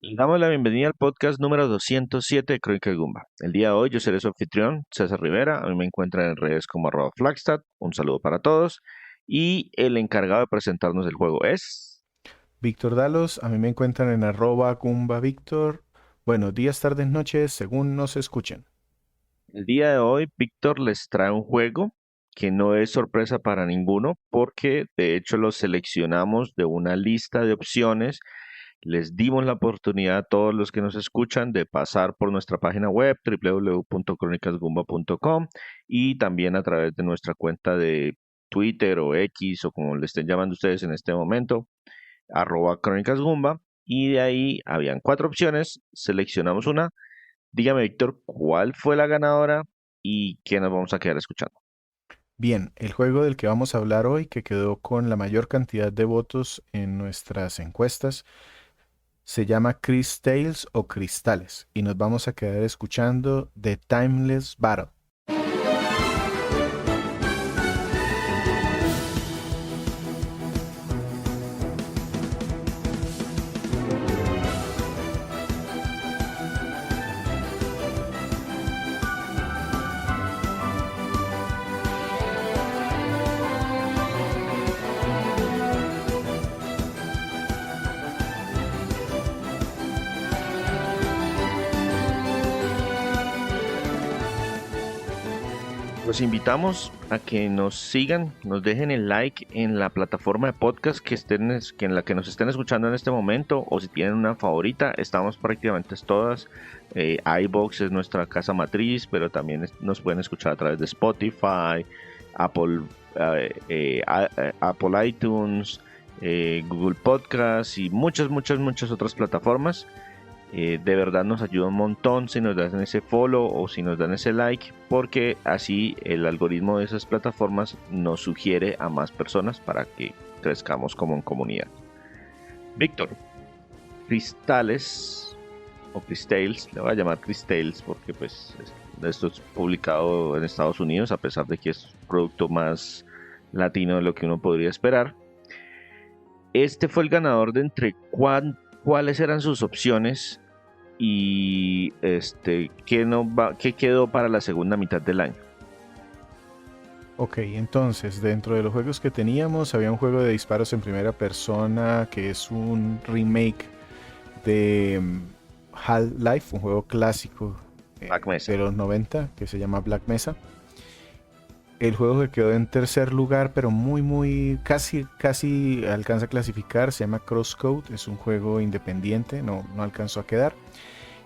Les damos la bienvenida al podcast número 207 de Crónica Gumba. El día de hoy yo seré su anfitrión, César Rivera. A mí me encuentran en redes como @Flagstad. Un saludo para todos. Y el encargado de presentarnos el juego es... Víctor Dalos, a mí me encuentran en @CumbaVictor. Buenos días, tardes, noches, según nos escuchen. El día de hoy Víctor les trae un juego que no es sorpresa para ninguno porque de hecho lo seleccionamos de una lista de opciones. Les dimos la oportunidad a todos los que nos escuchan de pasar por nuestra página web www.cronicasgumba.com y también a través de nuestra cuenta de Twitter o X o como le estén llamando ustedes en este momento, @crónicasgumba. Y de ahí habían cuatro opciones, seleccionamos una. Dígame, Víctor, ¿cuál fue la ganadora y qué nos vamos a quedar escuchando? Bien, el juego del que vamos a hablar hoy, que quedó con la mayor cantidad de votos en nuestras encuestas, se llama Chris Tales o Cristales, y nos vamos a quedar escuchando The Timeless Battle. Los invitamos a que nos sigan, nos dejen el like en la plataforma de podcast que en la que nos estén escuchando en este momento, o si tienen una favorita. Estamos prácticamente todas. iVoox es nuestra casa matriz, pero también nos pueden escuchar a través de Spotify, Apple, Apple iTunes, Google Podcast y muchas otras plataformas. De verdad nos ayuda un montón si nos dan ese follow o si nos dan ese like, porque así el algoritmo de esas plataformas nos sugiere a más personas para que crezcamos como en comunidad. Víctor, Cristales o Cristales, le voy a llamar Cristales porque pues esto es publicado en Estados Unidos, a pesar de que es un producto más latino de lo que uno podría esperar. Este fue el ganador de entre cuáles eran sus opciones y qué quedó para la segunda mitad del año. Ok, entonces, dentro de los juegos que teníamos, había un juego de disparos en primera persona que es un remake de Half-Life, un juego clásico Black Mesa. de los 90 que se llama Black Mesa. El juego que quedó en tercer lugar, pero casi alcanza a clasificar, se llama Crosscode, es un juego independiente, no alcanzó a quedar.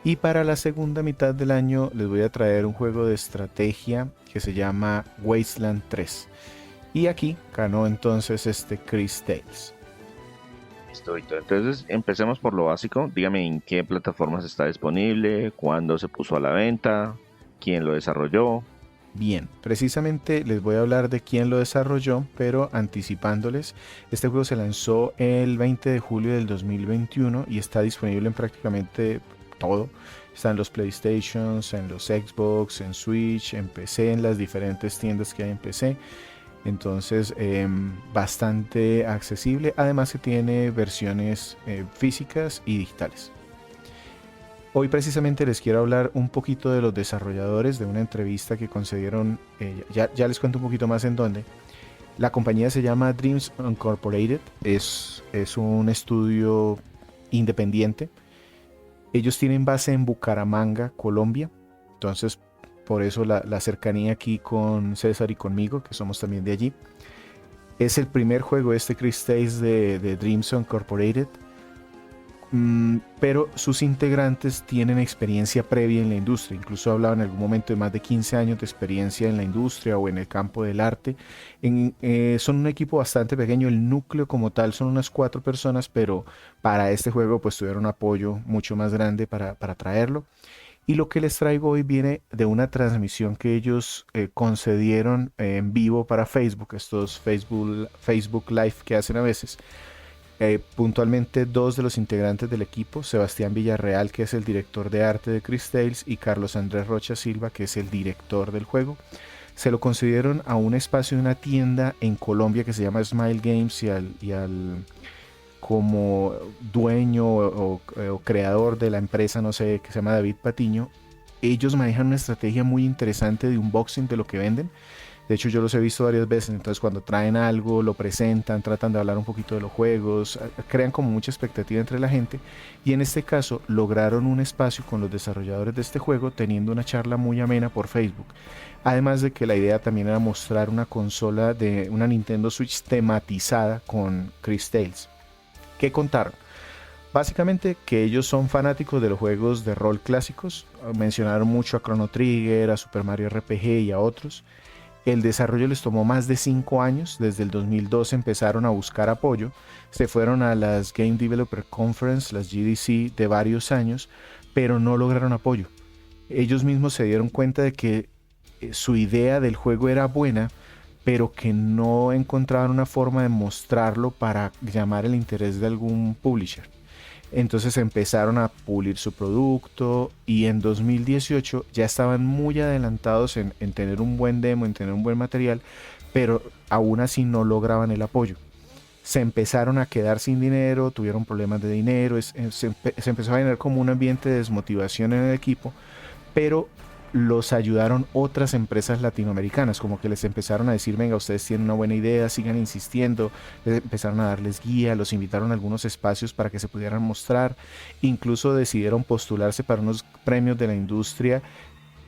Y para la segunda mitad del año les voy a traer un juego de estrategia que se llama Wasteland 3. Y aquí ganó entonces este Chris Tales. Listo, Víctor. Entonces empecemos por lo básico. Dígame en qué plataformas está disponible, cuándo se puso a la venta, quién lo desarrolló. Bien, precisamente les voy a hablar de quién lo desarrolló, pero anticipándoles, este juego se lanzó el 20 de julio del 2021 y está disponible en prácticamente todo. Está en los PlayStations, en los Xbox, en Switch, en PC, en las diferentes tiendas que hay en PC. Entonces, bastante accesible. Además que tiene versiones físicas y digitales. Hoy precisamente les quiero hablar un poquito de los desarrolladores de una entrevista que concedieron, ya les cuento un poquito más en dónde. La compañía se llama Dreams Incorporated, es un estudio independiente. Ellos tienen base en Bucaramanga, Colombia, entonces por eso la cercanía aquí con César y conmigo, que somos también de allí. Es el primer juego este Chris Tales de Dreams Incorporated. Pero sus integrantes tienen experiencia previa en la industria, incluso hablaba en algún momento de más de 15 años de experiencia en la industria o en el campo del arte. Son un equipo bastante pequeño, el núcleo como tal son unas 4 personas, pero para este juego pues tuvieron apoyo mucho más grande para traerlo. Y lo que les traigo hoy viene de una transmisión que ellos concedieron en vivo para Facebook, estos Facebook Live que hacen a veces. Puntualmente dos de los integrantes del equipo, Sebastián Villarreal, que es el director de arte de Chris Tales, y Carlos Andrés Rocha Silva, que es el director del juego, se lo concedieron a un espacio de una tienda en Colombia que se llama Smile Games y al como dueño o creador de la empresa, no sé, que se llama David Patiño, ellos manejan una estrategia muy interesante de unboxing de lo que venden. De hecho, yo los he visto varias veces. Entonces, cuando traen algo, lo presentan, tratan de hablar un poquito de los juegos, crean como mucha expectativa entre la gente. Y en este caso, lograron un espacio con los desarrolladores de este juego, teniendo una charla muy amena por Facebook. Además de que la idea también era mostrar una consola de una Nintendo Switch tematizada con Chris Tales. ¿Qué contaron? Básicamente que ellos son fanáticos de los juegos de rol clásicos. Mencionaron mucho a Chrono Trigger, a Super Mario RPG y a otros. El desarrollo les tomó más de 5 años. Desde el 2012 empezaron a buscar apoyo. Se fueron a las Game Developer Conference, las GDC, de varios años, pero no lograron apoyo. Ellos mismos se dieron cuenta de que su idea del juego era buena, pero que no encontraban una forma de mostrarlo para llamar el interés de algún publisher. Entonces empezaron a pulir su producto y en 2018 ya estaban muy adelantados en tener un buen demo, en tener un buen material, pero aún así no lograban el apoyo. Se empezaron a quedar sin dinero, tuvieron problemas de dinero, se empezó a generar como un ambiente de desmotivación en el equipo, pero los ayudaron otras empresas latinoamericanas, como que les empezaron a decir, venga, ustedes tienen una buena idea, sigan insistiendo, les empezaron a darles guía, los invitaron a algunos espacios para que se pudieran mostrar, incluso decidieron postularse para unos premios de la industria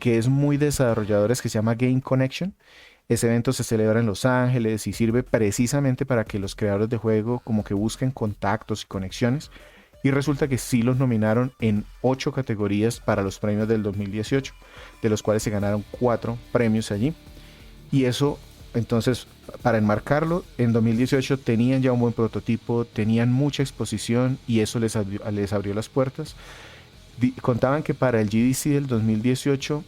que es muy desarrolladores, que se llama Game Connection. Ese evento se celebra en Los Ángeles y sirve precisamente para que los creadores de juego como que busquen contactos y conexiones. Y resulta que sí los nominaron en 8 categorías para los premios del 2018, de los cuales se ganaron 4 premios allí. Y eso, entonces, para enmarcarlo, en 2018 tenían ya un buen prototipo, tenían mucha exposición y eso les abrió las puertas. Contaban que para el GDC del 2018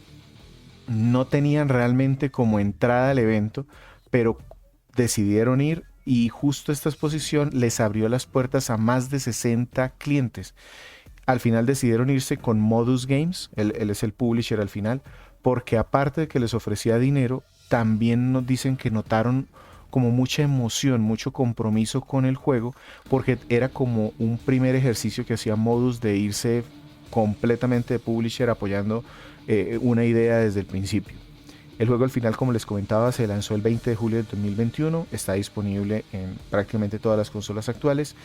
no tenían realmente como entrada al evento, pero decidieron ir y justo esta exposición les abrió las puertas a más de 60 clientes. Al final decidieron irse con Modus Games, él es el publisher al final, porque aparte de que les ofrecía dinero, también nos dicen que notaron como mucha emoción, mucho compromiso con el juego, porque era como un primer ejercicio que hacía Modus de irse completamente de publisher apoyando una idea desde el principio. El juego al final, como les comentaba, se lanzó el 20 de julio del 2021, está disponible en prácticamente todas las consolas actuales.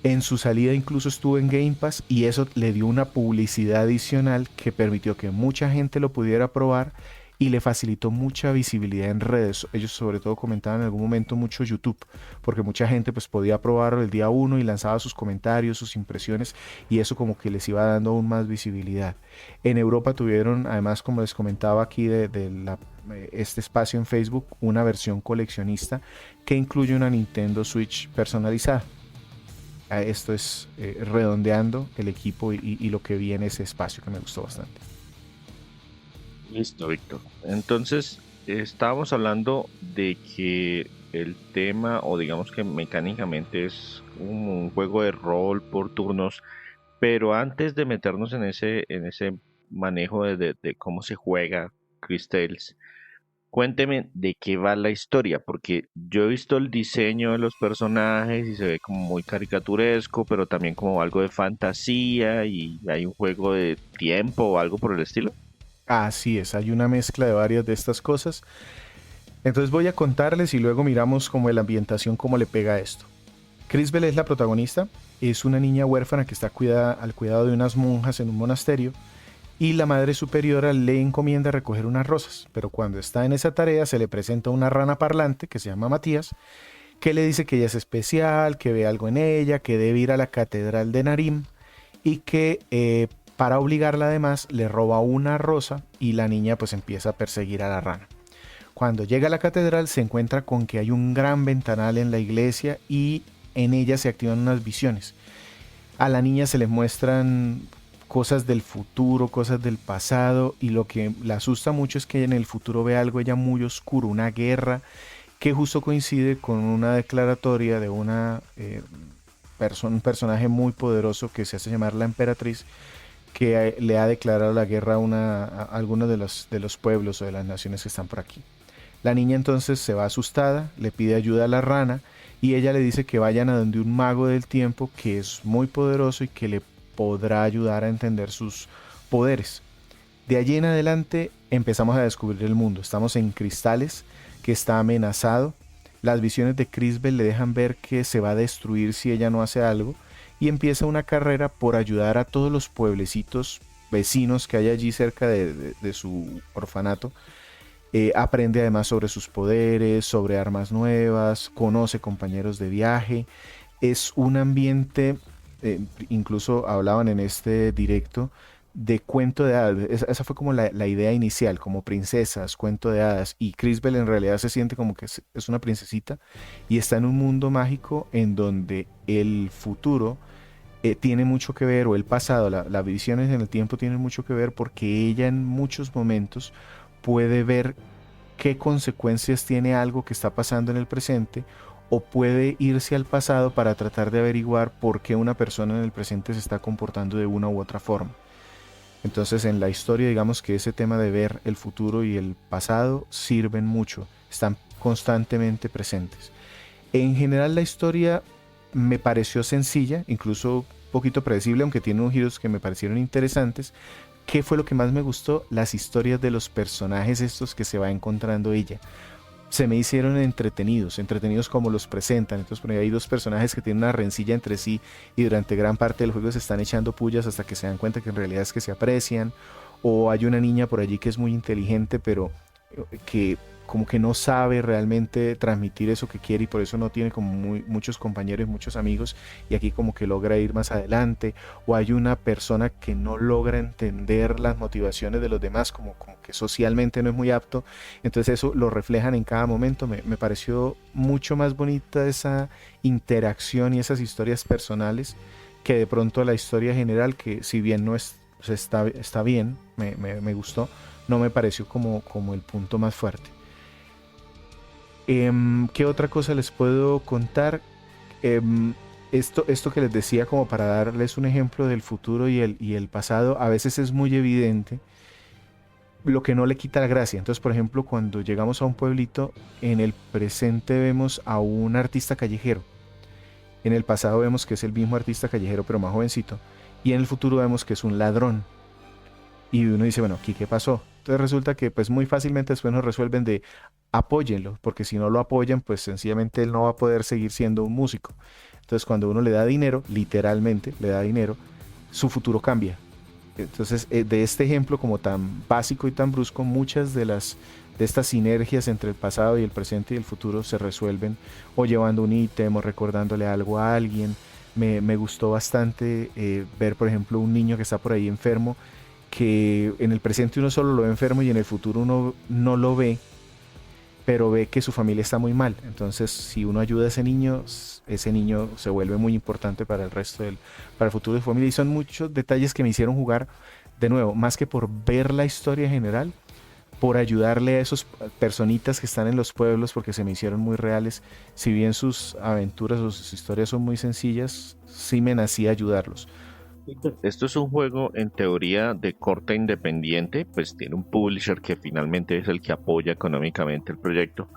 En su salida incluso estuvo en Game Pass y eso le dio una publicidad adicional que permitió que mucha gente lo pudiera probar y le facilitó mucha visibilidad en redes. Ellos sobre todo comentaban en algún momento mucho YouTube, porque mucha gente pues podía probarlo el día 1 y lanzaba sus comentarios, sus impresiones, y eso como que les iba dando aún más visibilidad. En Europa tuvieron, además, como les comentaba aquí este espacio en Facebook, una versión coleccionista que incluye una Nintendo Switch personalizada. Esto es redondeando el equipo y lo que vi en ese espacio, que me gustó bastante. Listo, Víctor. Entonces, estábamos hablando de que el tema, o digamos que mecánicamente es un juego de rol por turnos, pero antes de meternos en ese manejo de cómo se juega Chris Tales, cuénteme de qué va la historia, porque yo he visto el diseño de los personajes y se ve como muy caricaturesco, pero también como algo de fantasía y hay un juego de tiempo o algo por el estilo. Así es, hay una mezcla de varias de estas cosas. Entonces voy a contarles y luego miramos como la ambientación, cómo le pega a esto. Crisbel es la protagonista, es una niña huérfana que está al cuidado de unas monjas en un monasterio y la madre superiora le encomienda recoger unas rosas, pero cuando está en esa tarea se le presenta una rana parlante que se llama Matías, que le dice que ella es especial, que ve algo en ella, que debe ir a la catedral de Narim y que para obligarla además le roba una rosa y la niña pues empieza a perseguir a la rana. Cuando llega a la catedral se encuentra con que hay un gran ventanal en la iglesia y en ella se activan unas visiones. A la niña se le muestran cosas del futuro, cosas del pasado, y lo que la asusta mucho es que en el futuro ve algo ella muy oscuro, una guerra que justo coincide con una declaratoria de un personaje muy poderoso que se hace llamar la emperatriz, que le ha declarado la guerra a algunos de los pueblos o de las naciones que están por aquí. La niña entonces se va asustada, le pide ayuda a la rana y ella le dice que vayan a donde un mago del tiempo que es muy poderoso y que le podrá ayudar a entender sus poderes. De allí en adelante empezamos a descubrir el mundo. Estamos en Cristales, que está amenazado. Las visiones de Crisbel le dejan ver que se va a destruir si ella no hace algo. Y empieza una carrera por ayudar a todos los pueblecitos vecinos que hay allí cerca de su orfanato. Aprende además sobre sus poderes, sobre armas nuevas, conoce compañeros de viaje. Es un ambiente, incluso hablaban en este directo, de cuento de hadas. Esa fue como la idea inicial, como princesas, cuento de hadas. Y Crisbel en realidad se siente como que es una princesita y está en un mundo mágico en donde el futuro tiene mucho que ver, o el pasado, las visiones en el tiempo tienen mucho que ver porque ella en muchos momentos puede ver qué consecuencias tiene algo que está pasando en el presente, o puede irse al pasado para tratar de averiguar por qué una persona en el presente se está comportando de una u otra forma. Entonces en la historia digamos que ese tema de ver el futuro y el pasado sirven mucho, están constantemente presentes. En general la historia me pareció sencilla, incluso un poquito predecible, aunque tiene unos giros que me parecieron interesantes. ¿Qué fue lo que más me gustó? Las historias de los personajes estos que se va encontrando ella. Se me hicieron entretenidos, entretenidos como los presentan. Entonces por ahí hay dos personajes que tienen una rencilla entre sí y durante gran parte del juego se están echando pullas hasta que se dan cuenta que en realidad es que se aprecian. O hay una niña por allí que es muy inteligente, pero que como que no sabe realmente transmitir eso que quiere y por eso no tiene como muchos compañeros, muchos amigos, y aquí como que logra ir más adelante. O hay una persona que no logra entender las motivaciones de los demás, como que socialmente no es muy apto, entonces eso lo reflejan en cada momento. Me pareció mucho más bonita esa interacción y esas historias personales que de pronto la historia general, que si bien no es, o sea, está bien, me gustó, no me pareció como el punto más fuerte. ¿Qué otra cosa les puedo contar? Em, esto que les decía, como para darles un ejemplo del futuro y el pasado, a veces es muy evidente, lo que no le quita la gracia. Entonces, por ejemplo, cuando llegamos a un pueblito, en el presente vemos a un artista callejero. En el pasado vemos que es el mismo artista callejero, pero más jovencito. Y en el futuro vemos que es un ladrón. Y uno dice, bueno, ¿aquí qué pasó? Entonces resulta que pues muy fácilmente después nos resuelven de apóyenlo, porque si no lo apoyan, pues sencillamente él no va a poder seguir siendo un músico. Entonces cuando uno le da dinero, literalmente le da dinero, su futuro cambia. Entonces de este ejemplo como tan básico y tan brusco, muchas de estas sinergias entre el pasado y el presente y el futuro se resuelven o llevando un ítem o recordándole algo a alguien. Me gustó bastante ver, por ejemplo, un niño que está por ahí enfermo, que en el presente uno solo lo ve enfermo y en el futuro uno no lo ve, pero ve que su familia está muy mal. Entonces, si uno ayuda a ese niño se vuelve muy importante para el resto para el futuro de su familia. Y son muchos detalles que me hicieron jugar, de nuevo, más que por ver la historia general, por ayudarle a esos personitas que están en los pueblos, porque se me hicieron muy reales. Si bien sus aventuras o sus historias son muy sencillas, sí me nacía ayudarlos. Esto es un juego en teoría de corte independiente, pues tiene un publisher que finalmente es el que apoya económicamente el proyecto,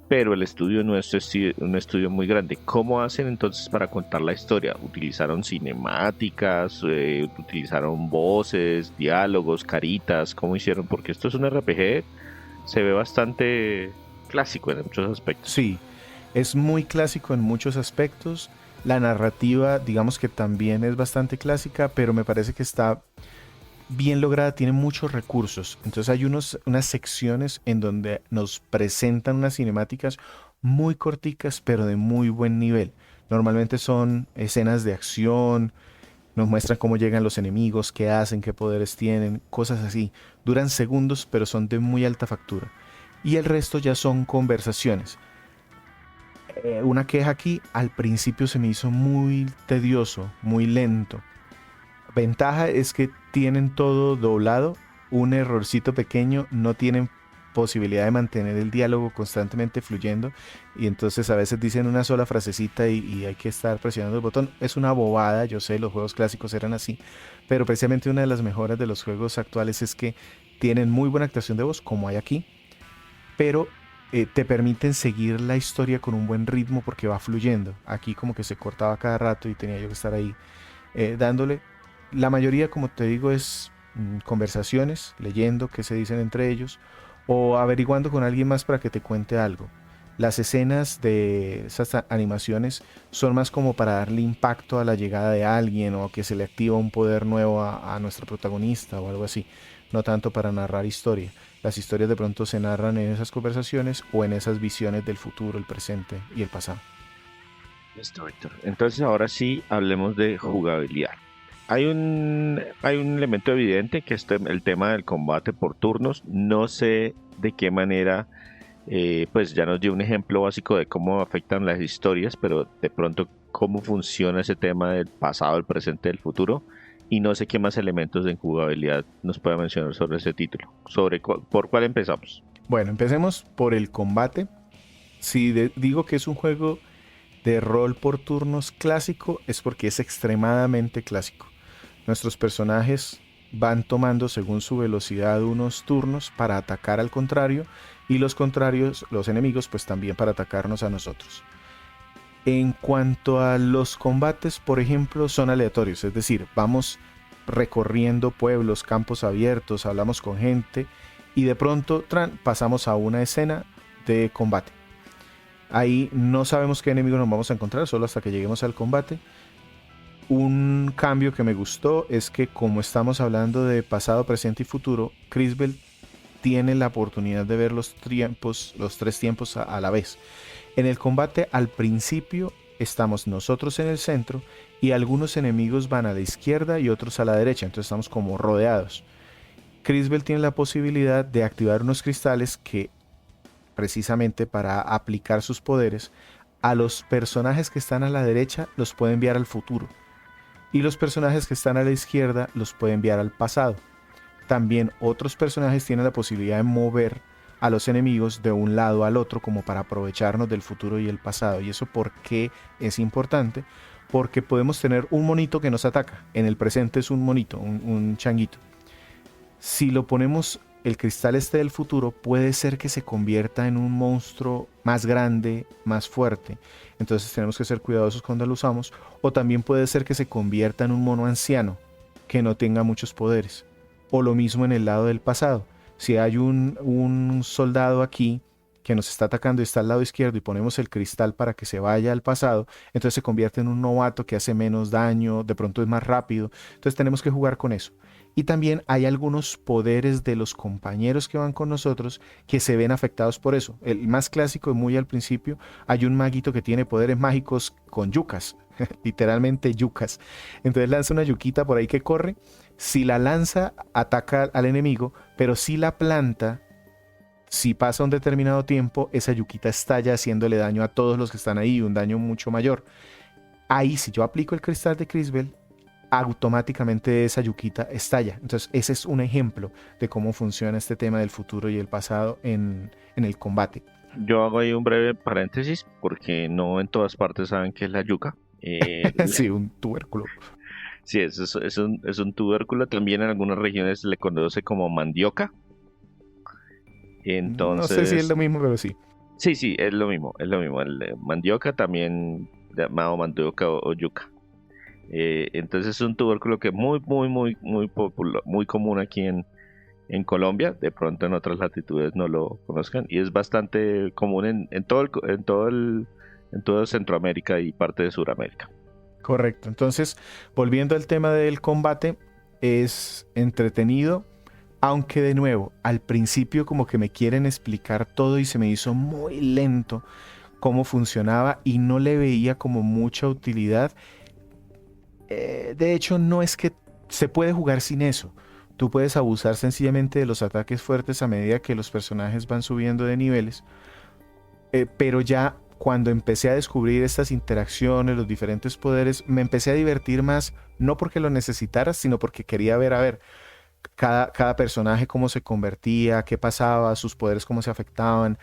pero el estudio no es un estudio muy grande. ¿Cómo hacen entonces para contar la historia? ¿Utilizaron cinemáticas? ¿Utilizaron voces, diálogos, caritas? ¿Cómo hicieron? Porque esto es un RPG, se ve bastante clásico en muchos aspectos. Sí, es muy clásico en muchos aspectos. La narrativa, digamos que también es bastante clásica, pero me parece que está bien lograda, tiene muchos recursos. Entonces hay unas secciones en donde nos presentan unas cinemáticas muy corticas, pero de muy buen nivel. Normalmente son escenas de acción, nos muestran cómo llegan los enemigos, qué hacen, qué poderes tienen, cosas así. Duran segundos, pero son de muy alta factura. Y el resto ya son conversaciones. Una queja aquí, al principio se me hizo muy tedioso, muy lento. Ventaja es que tienen todo doblado, un errorcito pequeño, no tienen posibilidad de mantener el diálogo constantemente fluyendo y entonces a veces dicen una sola frasecita y hay que estar presionando el botón. Es una bobada, yo sé, los juegos clásicos eran así, pero precisamente una de las mejoras de los juegos actuales es que tienen muy buena actuación de voz, como hay aquí, pero te permiten seguir la historia con un buen ritmo porque va fluyendo. Aquí como que se cortaba cada rato y tenía yo que estar ahí dándole. La mayoría, como te digo, es conversaciones, leyendo qué se dicen entre ellos o averiguando con alguien más para que te cuente algo. Las escenas de esas animaciones son más como para darle impacto a la llegada de alguien o que se le activa un poder nuevo a nuestro protagonista o algo así, no tanto para narrar historia. Las historias de pronto se narran en esas conversaciones o en esas visiones del futuro, el presente y el pasado. Listo, Víctor. Entonces ahora sí hablemos de jugabilidad. Hay un elemento evidente que es el tema del combate por turnos. No sé de qué manera, pues ya nos dio un ejemplo básico de cómo afectan las historias, pero de pronto cómo funciona ese tema del pasado, el presente, del futuro. Y no sé qué más elementos de jugabilidad nos puede mencionar sobre ese título. ¿Por cuál empezamos? Bueno, empecemos por el combate. Si digo que es un juego de rol por turnos clásico, es porque es extremadamente clásico. Nuestros personajes van tomando según su velocidad unos turnos para atacar al contrario y los contrarios, los enemigos, pues también para atacarnos a nosotros. En cuanto a los combates, por ejemplo, son aleatorios, es decir, vamos recorriendo pueblos, campos abiertos, hablamos con gente y de pronto pasamos a una escena de combate. Ahí no sabemos qué enemigo nos vamos a encontrar, solo hasta que lleguemos al combate. Un cambio que me gustó es que como estamos hablando de pasado, presente y futuro, Crisbel tiene la oportunidad de ver los tres tiempos a la vez. En el combate al principio estamos nosotros en el centro y algunos enemigos van a la izquierda y otros a la derecha, entonces estamos como rodeados. Crisbel tiene la posibilidad de activar unos cristales que precisamente para aplicar sus poderes a los personajes que están a la derecha los puede enviar al futuro y los personajes que están a la izquierda los puede enviar al pasado. También otros personajes tienen la posibilidad de mover a los enemigos de un lado al otro como para aprovecharnos del futuro y el pasado. ¿Y eso por qué es importante? Porque podemos tener un monito que nos ataca. En el presente es un monito, un changuito. Si lo ponemos el cristal este del futuro, puede ser que se convierta en un monstruo más grande, más fuerte. Entonces tenemos que ser cuidadosos cuando lo usamos. O también puede ser que se convierta en un mono anciano que no tenga muchos poderes. O lo mismo en el lado del pasado. Si hay un soldado aquí que nos está atacando y está al lado izquierdo y ponemos el cristal para que se vaya al pasado, entonces se convierte en un novato que hace menos daño, de pronto es más rápido. Entonces tenemos que jugar con eso. Y también hay algunos poderes de los compañeros que van con nosotros que se ven afectados por eso. El más clásico, muy al principio, hay un maguito que tiene poderes mágicos con yucas, literalmente yucas. Entonces lanza una yuquita por ahí que corre. Si la lanza, ataca al enemigo, pero si la planta, si pasa un determinado tiempo, esa yuquita estalla haciéndole daño a todos los que están ahí, un daño mucho mayor. Ahí, si yo aplico el cristal de Crisbel, automáticamente esa yuquita estalla. Entonces ese es un ejemplo de cómo funciona este tema del futuro y el pasado en el combate. Yo hago ahí un breve paréntesis porque no en todas partes saben qué es la yuca. Sí, un tubérculo. Sí, es un tubérculo. También en algunas regiones se le conoce como mandioca. No sé si es Entonces, lo mismo, pero sí. sí, es lo mismo, es lo mismo. Mandioca también llamado mandioca o yuca. Entonces es un tubérculo que es muy popular, muy común aquí en Colombia. De pronto en otras latitudes no lo conozcan y es bastante común en todo Centroamérica y parte de Sudamérica. Correcto. Entonces, volviendo al tema del combate, es entretenido, aunque de nuevo, al principio como que me quieren explicar todo y se me hizo muy lento cómo funcionaba y no le veía como mucha utilidad. De hecho, no es que se puede jugar sin eso. Tú puedes abusar sencillamente de los ataques fuertes a medida que los personajes van subiendo de niveles. Pero ya cuando empecé a descubrir estas interacciones, los diferentes poderes, me empecé a divertir más, no porque lo necesitara, sino porque quería ver, a ver, cada personaje cómo se convertía, qué pasaba, sus poderes cómo se afectaban.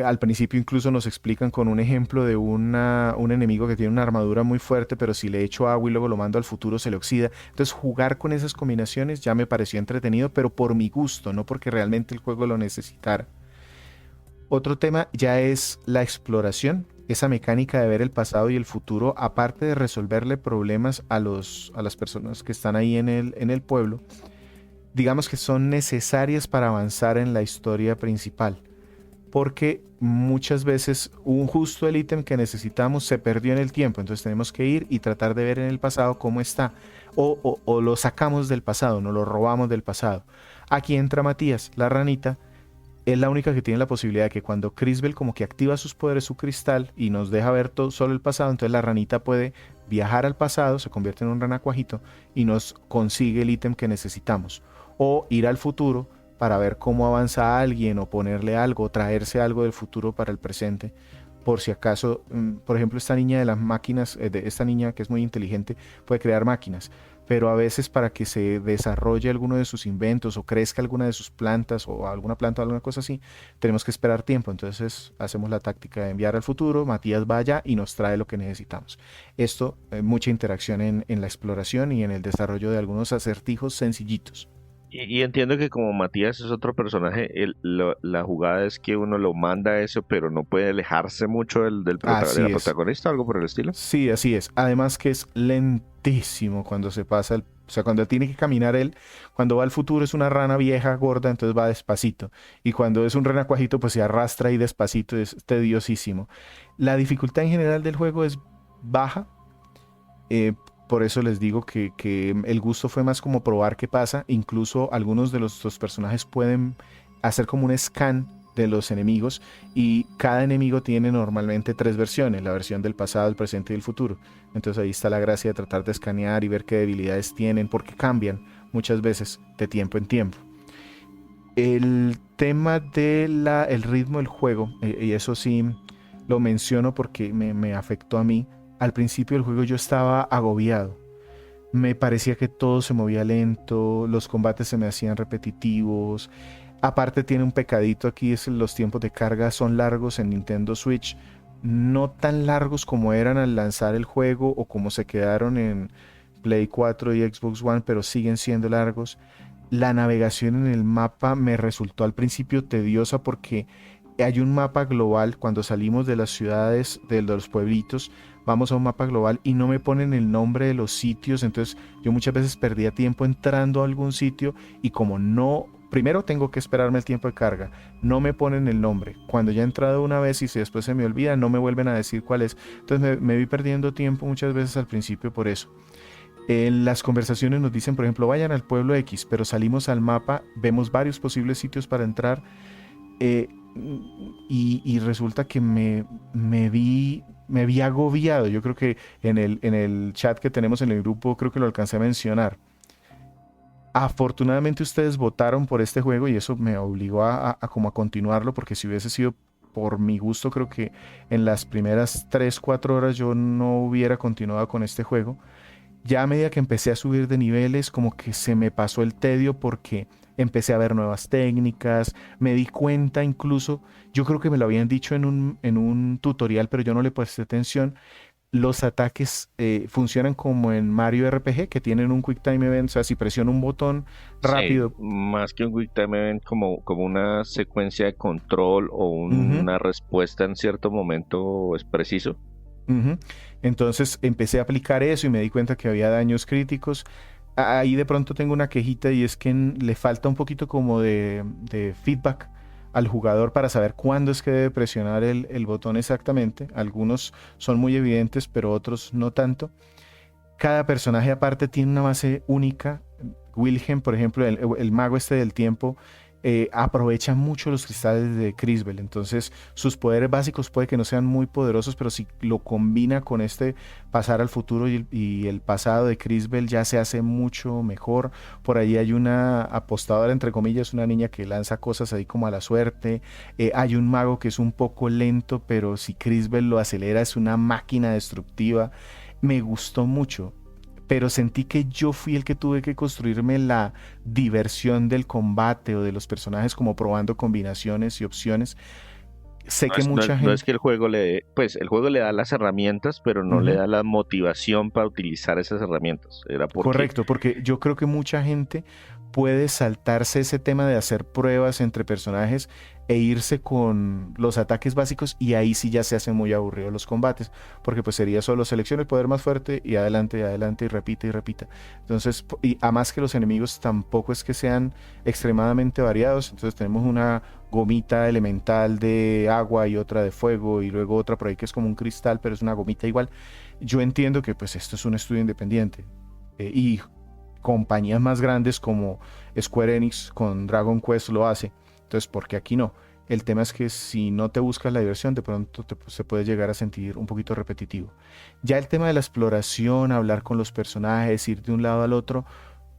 Al principio incluso nos explican con un ejemplo de un enemigo que tiene una armadura muy fuerte, pero si le echo agua y luego lo mando al futuro se le oxida. Entonces jugar con esas combinaciones ya me pareció entretenido, pero por mi gusto, no porque realmente el juego lo necesitara. Otro tema ya es la exploración, esa mecánica de ver el pasado y el futuro, aparte de resolverle problemas a las personas que están ahí en el pueblo, digamos que son necesarias para avanzar en la historia principal. Porque muchas veces un justo el ítem que necesitamos se perdió en el tiempo, entonces tenemos que ir y tratar de ver en el pasado cómo está, o lo sacamos del pasado, no lo robamos del pasado. Aquí entra Matías, la ranita, es la única que tiene la posibilidad de que cuando Crisbel como que activa sus poderes, su cristal, y nos deja ver todo, solo el pasado, entonces la ranita puede viajar al pasado, se convierte en un renacuajito y nos consigue el ítem que necesitamos. O ir al futuro para ver cómo avanza alguien o ponerle algo, o traerse algo del futuro para el presente. Por si acaso, por ejemplo, esta niña de las máquinas, esta niña que es muy inteligente, puede crear máquinas, pero a veces para que se desarrolle alguno de sus inventos o crezca alguna de sus plantas o alguna planta o alguna cosa así, tenemos que esperar tiempo. Entonces hacemos la táctica de enviar al futuro, Matías va allá y nos trae lo que necesitamos. Esto, mucha interacción en la exploración y en el desarrollo de algunos acertijos sencillitos. Y entiendo que como Matías es otro personaje, la jugada es que uno lo manda a eso, pero no puede alejarse mucho de la Así es. protagonista, algo por el estilo. Sí, así es. Además que es lentísimo cuando se pasa o sea, cuando tiene que caminar él, cuando va al futuro es una rana vieja, gorda, entonces va despacito. Y cuando es un renacuajito, pues se arrastra ahí despacito, es tediosísimo. La dificultad en general del juego es baja, eh, por eso les digo que el gusto fue más como probar qué pasa. Incluso algunos de los personajes pueden hacer como un scan de los enemigos y cada enemigo tiene normalmente tres versiones, la versión del pasado, el presente y el futuro. Entonces ahí está la gracia de tratar de escanear y ver qué debilidades tienen porque cambian muchas veces de tiempo en tiempo. El tema el ritmo del juego, y eso sí lo menciono porque me afectó a mí. Al principio del juego yo estaba agobiado. Me parecía que todo se movía lento, los combates se me hacían repetitivos. Aparte tiene un pecadito aquí, es los tiempos de carga son largos en Nintendo Switch, no tan largos como eran al lanzar el juego o como se quedaron en Play 4 y Xbox One, pero siguen siendo largos. La navegación en el mapa me resultó al principio tediosa porque hay un mapa global cuando salimos de las ciudades, de los pueblitos, vamos a un mapa global y no me ponen el nombre de los sitios, entonces yo muchas veces perdía tiempo entrando a algún sitio y como no, primero tengo que esperarme el tiempo de carga, no me ponen el nombre, cuando ya he entrado una vez y si después se me olvida, no me vuelven a decir cuál es, entonces me vi perdiendo tiempo muchas veces al principio por eso. En las conversaciones nos dicen, por ejemplo, vayan al pueblo X, pero salimos al mapa, vemos varios posibles sitios para entrar eh, y resulta que me vi agobiado. Yo creo que en el chat que tenemos en el grupo creo que lo alcancé a mencionar. Afortunadamente ustedes votaron por este juego y eso me obligó a como a continuarlo porque si hubiese sido por mi gusto creo que en las primeras 3 4 horas yo no hubiera continuado con este juego. Ya a medida que empecé a subir de niveles, como que se me pasó el tedio porque empecé a ver nuevas técnicas, me di cuenta incluso, yo creo que me lo habían dicho en un tutorial, pero yo no le presté atención. Los ataques funcionan como en Mario RPG, que tienen un Quick Time Event, o sea, si presiono un botón Sí, rápido. más que un Quick Time Event, como una secuencia de control o Ujú, una respuesta en cierto momento es preciso. ujú. Entonces empecé a aplicar eso y me di cuenta que había daños críticos. Ahí de pronto tengo una quejita y es que le falta un poquito como de feedback al jugador para saber cuándo es que debe presionar el botón exactamente. Algunos son muy evidentes, pero otros no tanto. Cada personaje aparte tiene una base única. Wilhelm, por ejemplo, el mago este del tiempo, aprovecha mucho los cristales de Crisbel. Entonces, sus poderes básicos puede que no sean muy poderosos, pero si lo combina con este pasar al futuro y el pasado de Crisbel, ya se hace mucho mejor. Por ahí hay una apostadora, entre comillas, una niña que lanza cosas ahí como a la suerte. Hay un mago que es un poco lento, pero si Crisbel lo acelera, es una máquina destructiva. Me gustó mucho, pero sentí que yo fui el que tuve que construirme la diversión del combate o de los personajes como probando combinaciones y opciones. Sé que mucha No es gente... que el juego pues el juego le da las herramientas, pero no le Ujú, da la motivación para utilizar esas herramientas. Era porque, correcto, porque yo creo que mucha gente puede saltarse ese tema de hacer pruebas entre personajes e irse con los ataques básicos, y ahí sí ya se hacen muy aburridos los combates, porque pues sería solo selecciona el poder más fuerte y adelante y repite y repita. Entonces, y además que los enemigos tampoco es que sean extremadamente variados, entonces tenemos una gomita elemental de agua y otra de fuego y luego otra por ahí que es como un cristal, pero es una gomita igual. Yo entiendo que pues esto es un estudio independiente, y compañías más grandes como Square Enix con Dragon Quest lo hace, entonces ¿por qué aquí no? El tema es que si no te buscas la diversión, de pronto se puede llegar a sentir un poquito repetitivo. Ya el tema de la exploración, hablar con los personajes, ir de un lado al otro,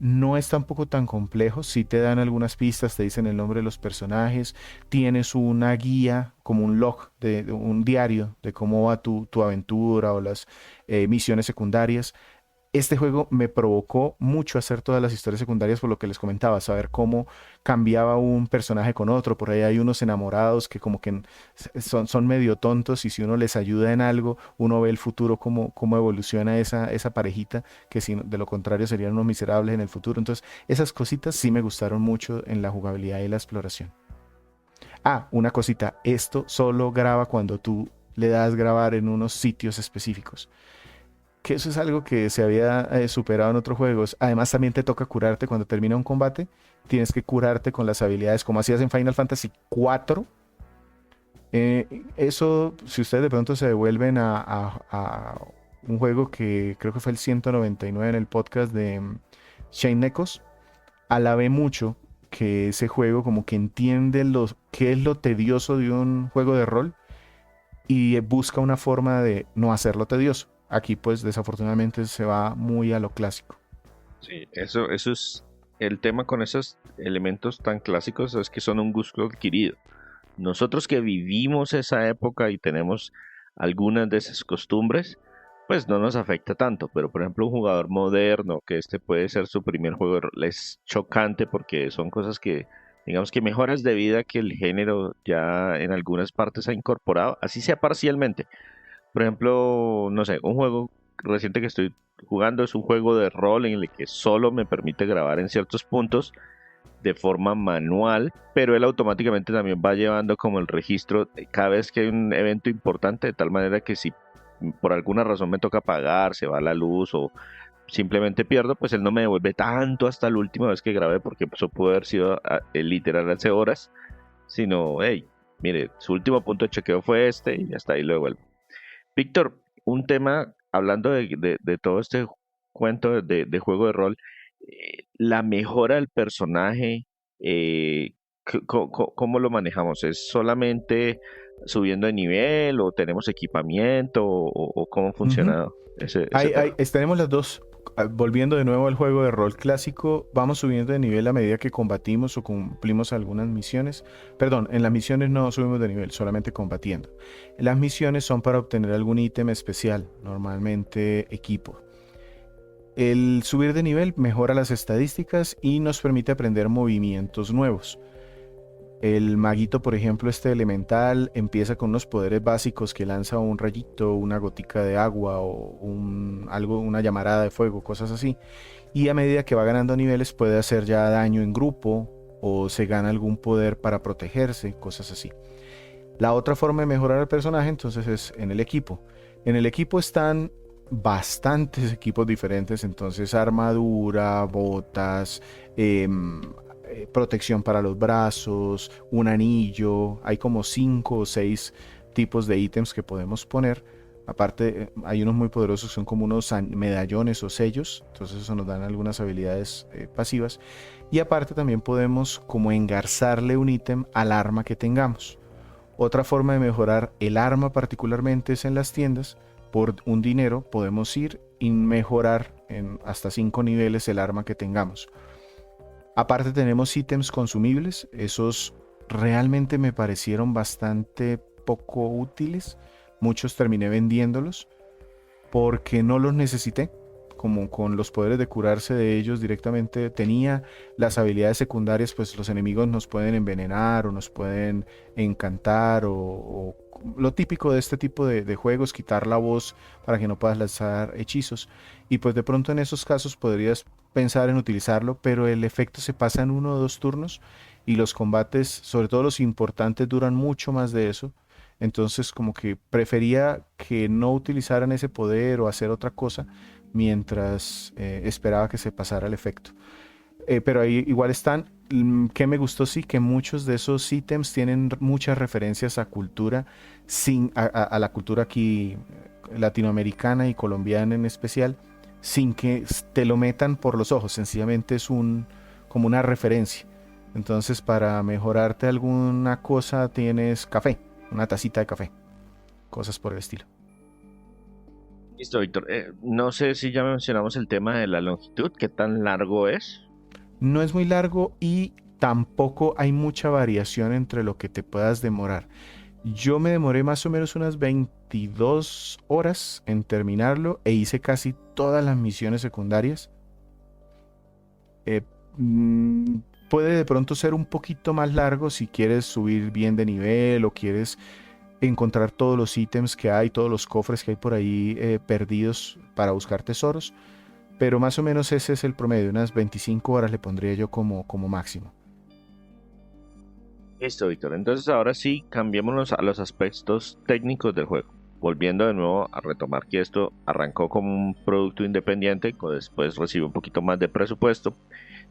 no es tampoco tan complejo. Si te dan algunas pistas, te dicen el nombre de los personajes, tienes una guía, como un log, de un diario de cómo va tu aventura o las misiones secundarias. Este juego me provocó mucho hacer todas las historias secundarias por lo que les comentaba, saber cómo cambiaba un personaje con otro. Por ahí hay unos enamorados que como que son medio tontos, y si uno les ayuda en algo, uno ve el futuro, cómo evoluciona esa parejita, que si de lo contrario serían unos miserables en el futuro. Entonces, esas cositas sí me gustaron mucho en la jugabilidad y la exploración. Ah, una cosita, esto solo graba cuando tú le das grabar en unos sitios específicos, que eso es algo que se había superado en otros juegos. Además, también te toca curarte cuando termina un combate. Tienes que curarte con las habilidades, como hacías en Final Fantasy IV. Eso, si ustedes de pronto se devuelven a un juego que creo que fue el 199 en el podcast de Shane Necos, alabé mucho que ese juego como que entiende qué es lo tedioso de un juego de rol y busca una forma de no hacerlo tedioso. Aquí pues desafortunadamente se va muy a lo clásico. Sí, eso es el tema con esos elementos tan clásicos, es que son un gusto adquirido. Nosotros que vivimos esa época y tenemos algunas de esas costumbres, pues no nos afecta tanto, pero por ejemplo un jugador moderno, que este puede ser su primer juego de rol, es chocante porque son cosas que, digamos que mejoras de vida que el género ya en algunas partes ha incorporado, así sea parcialmente. Por ejemplo, no sé, un juego reciente que estoy jugando es un juego de rol en el que solo me permite grabar en ciertos puntos de forma manual, pero él automáticamente también va llevando como el registro cada vez que hay un evento importante, de tal manera que si por alguna razón me toca apagar, se va la luz o simplemente pierdo, pues él no me devuelve tanto hasta la última vez que grabé, porque eso pudo haber sido literal hace horas, sino, hey, mire, su último punto de chequeo fue este y hasta ahí lo devuelvo. Víctor, un tema, hablando de todo este cuento de juego de rol, la mejora del personaje, ¿cómo lo manejamos? ¿Es solamente subiendo de nivel o tenemos equipamiento o cómo Ujú. funciona ese tema? Tenemos las dos. Volviendo de nuevo al juego de rol clásico, vamos subiendo de nivel a medida que combatimos o cumplimos algunas misiones. Perdón, en las misiones no subimos de nivel, solamente combatiendo. Las misiones son para obtener algún ítem especial, normalmente equipo. El subir de nivel mejora las estadísticas y nos permite aprender movimientos nuevos. El maguito, por ejemplo, este elemental empieza con unos poderes básicos que lanza un rayito, una gotica de agua o una llamarada de fuego, cosas así. Y a medida que va ganando niveles puede hacer ya daño en grupo o se gana algún poder para protegerse, cosas así. La otra forma de mejorar al personaje entonces es en el equipo. En el equipo están bastantes equipos diferentes, entonces armadura, botas, protección para los brazos, un anillo, hay como 5 o 6 tipos de ítems que podemos poner. Aparte, hay unos muy poderosos, son como unos medallones o sellos, entonces eso nos dan algunas habilidades pasivas. Y aparte también podemos como engarzarle un ítem al arma que tengamos. Otra forma de mejorar el arma particularmente es en las tiendas. Por un dinero podemos ir y mejorar en hasta 5 niveles el arma que tengamos. Aparte tenemos ítems consumibles. Esos realmente me parecieron bastante poco útiles. Muchos terminé vendiéndolos porque no los necesité. Como con los poderes de curarse de ellos directamente tenía las habilidades secundarias, pues los enemigos nos pueden envenenar o nos pueden encantar o lo típico de este tipo de juegos, quitar la voz para que no puedas lanzar hechizos. Y pues de pronto en esos casos podrías pensar en utilizarlo, pero el efecto se pasa en 1 o 2 turnos y los combates, sobre todo los importantes, duran mucho más de eso. Entonces como que prefería que no utilizaran ese poder o hacer otra cosa mientras esperaba que se pasara el efecto. Pero ahí igual están. Que me gustó sí que muchos de esos ítems tienen muchas referencias a cultura, a la cultura aquí latinoamericana y colombiana en especial, sin que te lo metan por los ojos. Sencillamente es como una referencia. Entonces para mejorarte alguna cosa tienes café, una tacita de café, cosas por el estilo. Listo, Víctor. No sé si ya mencionamos el tema de la longitud, qué tan largo es. No es muy largo y tampoco hay mucha variación entre lo que te puedas demorar. Yo me demoré más o menos unas 22 horas en terminarlo e hice casi todas las misiones secundarias. Eh, mm, Puede de pronto ser un poquito más largo si quieres subir bien de nivel o quieres encontrar todos los ítems que hay, todos los cofres que hay por ahí perdidos para buscar tesoros. Pero más o menos ese es el promedio, unas 25 horas le pondría yo como máximo. Listo, Víctor. Entonces ahora sí, cambiémonos a los aspectos técnicos del juego. Volviendo de nuevo a retomar que esto arrancó como un producto independiente, después recibe un poquito más de presupuesto.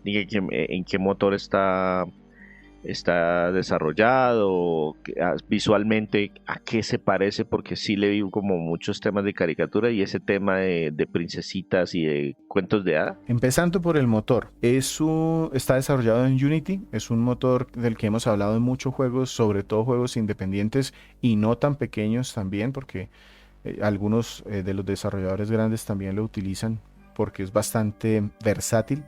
Dije en qué motor está desarrollado, visualmente a qué se parece, porque sí le vi como muchos temas de caricatura y ese tema de princesitas y de cuentos de hada. Empezando por el motor, está desarrollado en Unity, es un motor del que hemos hablado en muchos juegos, sobre todo juegos independientes y no tan pequeños también, porque algunos de los desarrolladores grandes también lo utilizan porque es bastante versátil.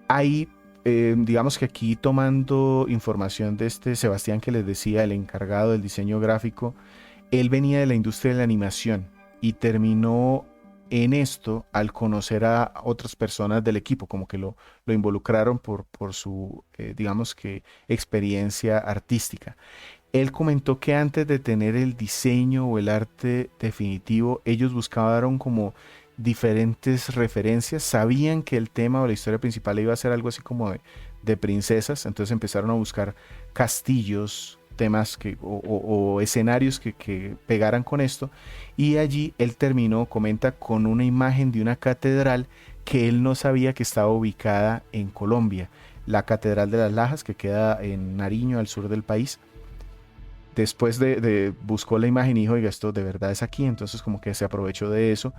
Hay, digamos que aquí tomando información de este Sebastián que les decía, el encargado del diseño gráfico, él venía de la industria de la animación y terminó en esto al conocer a otras personas del equipo, como que lo involucraron por su, digamos que, experiencia artística. Él comentó que antes de tener el diseño o el arte definitivo, ellos buscaban como diferentes referencias, sabían que el tema o la historia principal iba a ser algo así como de princesas, entonces empezaron a buscar castillos, temas o escenarios que pegaran con esto, y allí él terminó, comenta, con una imagen de una catedral que él no sabía que estaba ubicada en Colombia, la Catedral de las Lajas, que queda en Nariño, al sur del país. Después buscó la imagen y dijo, oiga, esto de verdad es aquí, entonces como que se aprovechó de eso.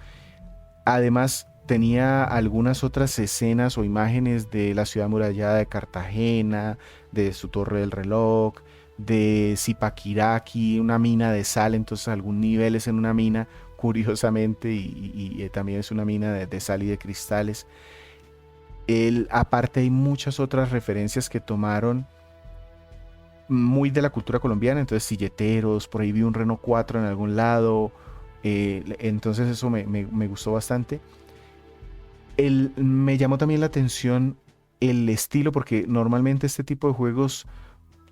Además tenía algunas otras escenas o imágenes de la ciudad amurallada de Cartagena, de su torre del reloj, de Zipaquiraqui, una mina de sal, entonces algún nivel es en una mina, curiosamente, y también es una mina de sal y de cristales. Aparte hay muchas otras referencias que tomaron muy de la cultura colombiana, entonces silleteros, por ahí vi un Renault 4 en algún lado, entonces eso me gustó bastante. Me llamó también la atención el estilo, porque normalmente este tipo de juegos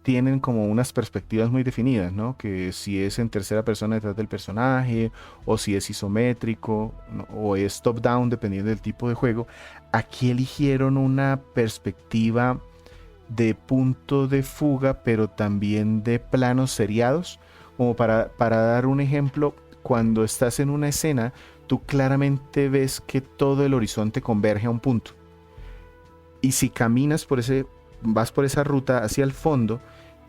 tienen como unas perspectivas muy definidas, ¿no? Que si es en tercera persona detrás del personaje, o si es isométrico, ¿no? O es top-down, dependiendo del tipo de juego. Aquí eligieron una perspectiva de punto de fuga, pero también de planos seriados. Como para dar un ejemplo, cuando estás en una escena, tú claramente ves que todo el horizonte converge a un punto. Y si caminas vas por esa ruta hacia el fondo,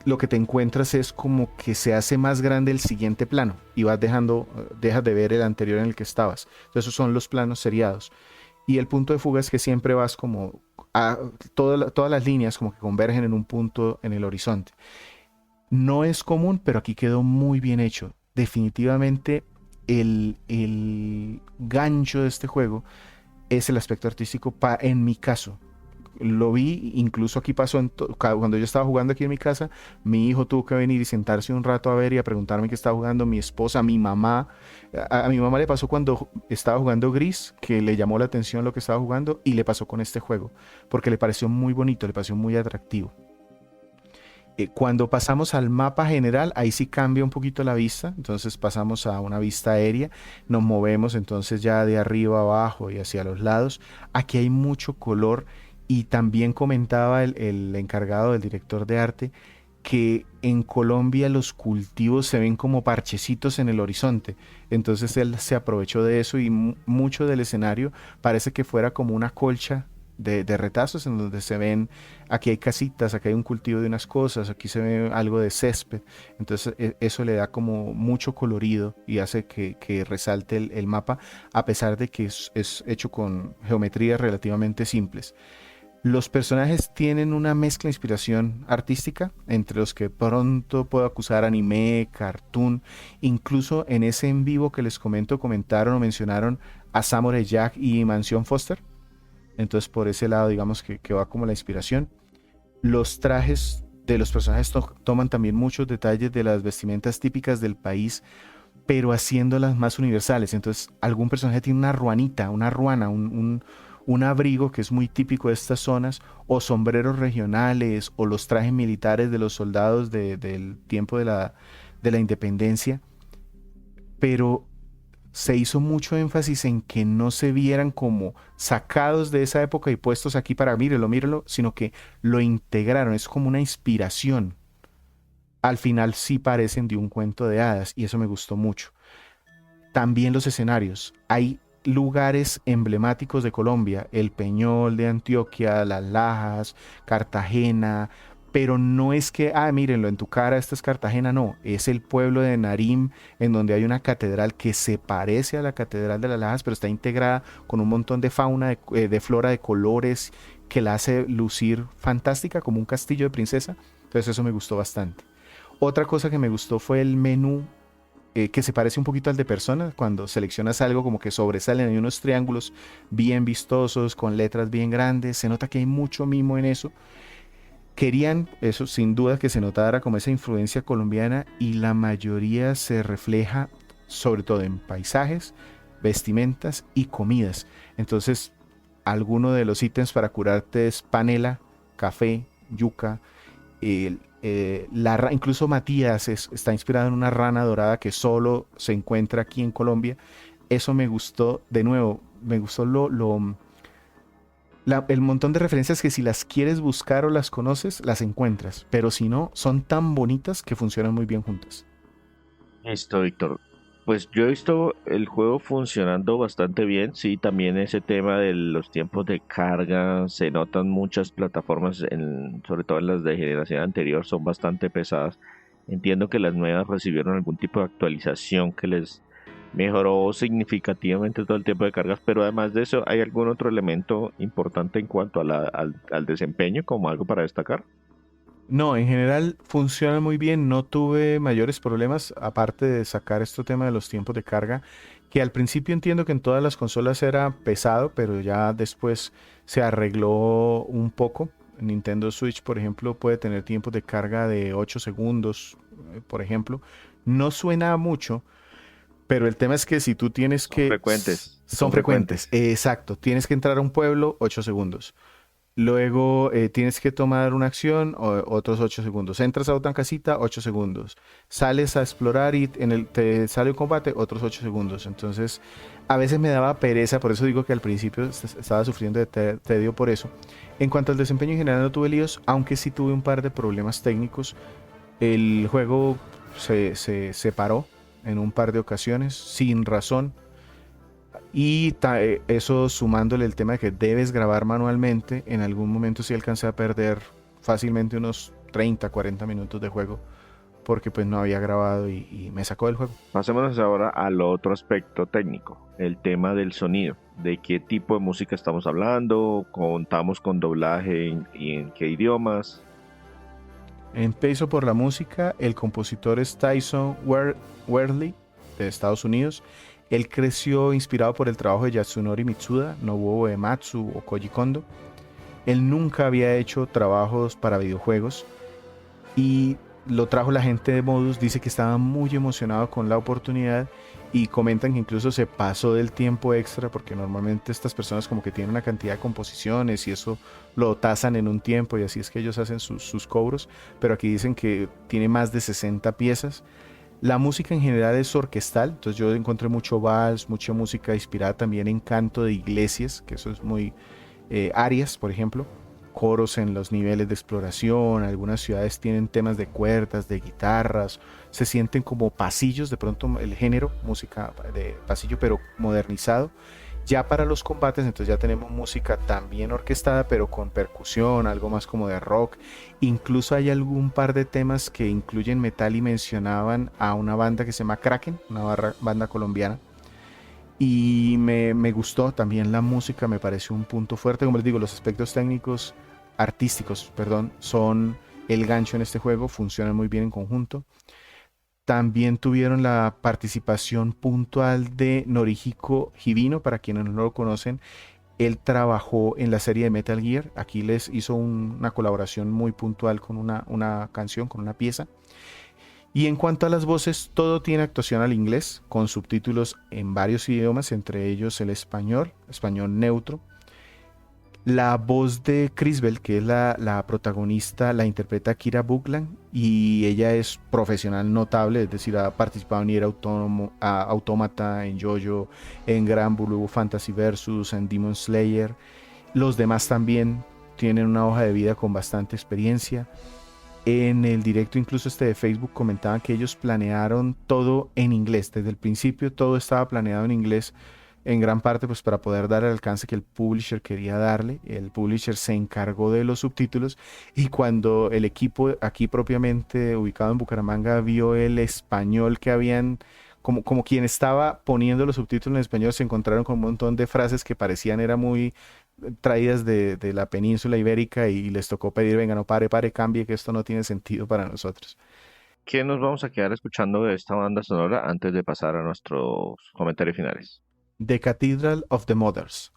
lo que te encuentras es como que se hace más grande el siguiente plano y dejas de ver el anterior en el que estabas. Entonces esos son los planos seriados. Y el punto de fuga es que siempre vas como todas las líneas como que convergen en un punto en el horizonte. No es común, pero aquí quedó muy bien hecho. Definitivamente el gancho de este juego es el aspecto artístico en mi caso. Lo vi, incluso aquí pasó cuando yo estaba jugando aquí en mi casa, mi hijo tuvo que venir y sentarse un rato a ver y a preguntarme qué estaba jugando, mi esposa, mi mamá. A mi mamá le pasó cuando estaba jugando Gris, que le llamó la atención lo que estaba jugando, y le pasó con este juego, porque le pareció muy bonito, le pareció muy atractivo. Cuando pasamos al mapa general, ahí sí cambia un poquito la vista, entonces pasamos a una vista aérea, nos movemos entonces ya de arriba abajo y hacia los lados. Aquí hay mucho color y también comentaba el encargado del director de arte que en Colombia los cultivos se ven como parchecitos en el horizonte. Entonces él se aprovechó de eso y mucho del escenario parece que fuera como una colcha de retazos en donde se ven, aquí hay casitas, aquí hay un cultivo de unas cosas, aquí se ve algo de césped. Entonces eso le da como mucho colorido y hace que resalte el mapa, a pesar de que es hecho con geometrías relativamente simples. Los personajes tienen una mezcla de inspiración artística, entre los que pronto puedo acusar anime, cartoon, incluso en ese en vivo que les comento, comentaron o mencionaron a Samurai Jack y Mansión Foster. Entonces por ese lado digamos que va como la inspiración. Los trajes de los personajes toman también muchos detalles de las vestimentas típicas del país, pero haciéndolas más universales. Entonces algún personaje tiene una ruanita, una ruana, un abrigo que es muy típico de estas zonas, o sombreros regionales, o los trajes militares de los soldados del tiempo de la independencia, pero se hizo mucho énfasis en que no se vieran como sacados de esa época y puestos aquí para mírelo, mírelo, sino que lo integraron, es como una inspiración. Al final sí parecen de un cuento de hadas y eso me gustó mucho. También los escenarios. Hay lugares emblemáticos de Colombia, el Peñol de Antioquia, Las Lajas, Cartagena, pero no es que, mírenlo, en tu cara esta es Cartagena, no, es el pueblo de Narim, en donde hay una catedral que se parece a la Catedral de Las Lajas, pero está integrada con un montón de fauna, de flora, de colores, que la hace lucir fantástica, como un castillo de princesa. Entonces eso me gustó bastante. Otra cosa que me gustó fue el menú, que se parece un poquito al de Persona. Cuando seleccionas algo como que sobresalen, hay unos triángulos bien vistosos, con letras bien grandes, se nota que hay mucho mimo en eso. Querían, eso sin duda, que se notara como esa influencia colombiana y la mayoría se refleja sobre todo en paisajes, vestimentas y comidas. Entonces, alguno de los ítems para curarte es panela, café, yuca, incluso Matías está inspirado en una rana dorada que solo se encuentra aquí en Colombia. Eso me gustó, de nuevo, me gustó el montón de referencias que si las quieres buscar o las conoces, las encuentras, pero si no, son tan bonitas que funcionan muy bien juntas. Listo, Víctor. Pues yo he visto el juego funcionando bastante bien. Sí, también ese tema de los tiempos de carga, se notan muchas plataformas, sobre todo en las de generación anterior, son bastante pesadas. Entiendo que las nuevas recibieron algún tipo de actualización que les mejoró significativamente todo el tiempo de cargas, pero además de eso, ¿hay algún otro elemento importante en cuanto a al desempeño como algo para destacar? No, en general funciona muy bien, no tuve mayores problemas, aparte de sacar este tema de los tiempos de carga, que al principio entiendo que en todas las consolas era pesado, pero ya después se arregló un poco. Nintendo Switch, por ejemplo, puede tener tiempos de carga de 8 segundos, por ejemplo. No suena mucho, pero el tema es que si tú tienes Son que... frecuentes, Son son frecuentes, frecuentes. exacto. Tienes que entrar a un pueblo, 8 segundos. Luego tienes que tomar una acción, otros 8 segundos. Entras a otra casita, 8 segundos. Sales a explorar y te sale un combate, otros 8 segundos. Entonces, a veces me daba pereza, por eso digo que al principio estaba sufriendo de tedio por eso. En cuanto al desempeño en general no tuve líos, aunque sí tuve un par de problemas técnicos. El juego se paró en un par de ocasiones, sin razón. Y eso sumándole el tema de que debes grabar manualmente, en algún momento sí alcancé a perder fácilmente unos 30, 40 minutos de juego porque pues no había grabado y me sacó del juego. Pasémonos ahora al otro aspecto técnico, el tema del sonido. ¿De qué tipo de música estamos hablando? ¿Contamos con doblaje y en qué idiomas? Empiezo por la música. El compositor es Tyson Worley de Estados Unidos. Él creció inspirado por el trabajo de Yasunori Mitsuda, Nobuo Uematsu o Koji Kondo. Él nunca había hecho trabajos para videojuegos y lo trajo la gente de Modus. Dice que estaba muy emocionado con la oportunidad y comentan que incluso se pasó del tiempo extra porque normalmente estas personas como que tienen una cantidad de composiciones y eso lo tasan en un tiempo y así es que ellos hacen sus cobros, pero aquí dicen que tiene más de 60 piezas. La música en general es orquestal, entonces yo encontré mucho vals, mucha música inspirada también en canto de iglesias, que eso es muy arias, por ejemplo, coros en los niveles de exploración, algunas ciudades tienen temas de cuerdas, de guitarras, se sienten como pasillos, de pronto el género, música de pasillo, pero modernizado. Ya para los combates, entonces ya tenemos música también orquestada, pero con percusión, algo más como de rock. Incluso hay algún par de temas que incluyen metal y mencionaban a una banda que se llama Kraken, una banda colombiana. Y me gustó también la música, me pareció un punto fuerte. Como les digo, los aspectos técnicos, artísticos, perdón, son el gancho en este juego, funcionan muy bien en conjunto. También tuvieron la participación puntual de Norihiko Hibino, para quienes no lo conocen. Él trabajó en la serie de Metal Gear. Aquí les hizo una colaboración muy puntual con una canción, con una pieza. Y en cuanto a las voces, todo tiene actuación al inglés, con subtítulos en varios idiomas, entre ellos el español, español neutro. La voz de Crisbel, que es la protagonista, la interpreta Kira Buckland y ella es profesional notable, es decir, ha participado en Nier Automata, en JoJo, en Gran Blue Fantasy Versus, en Demon Slayer. Los demás también tienen una hoja de vida con bastante experiencia. En el directo, incluso este de Facebook, comentaban que ellos planearon todo en inglés. Desde el principio todo estaba planeado en inglés, en gran parte pues para poder dar el alcance que el publisher quería darle. El publisher se encargó de los subtítulos y cuando el equipo aquí propiamente ubicado en Bucaramanga vio el español que habían, como quien estaba poniendo los subtítulos en español, se encontraron con un montón de frases que parecían era muy traídas de la península ibérica y les tocó pedir, venga, no pare, cambie, que esto no tiene sentido para nosotros. ¿Qué nos vamos a quedar escuchando de esta banda sonora antes de pasar a nuestros comentarios finales? The Cathedral of the Mothers.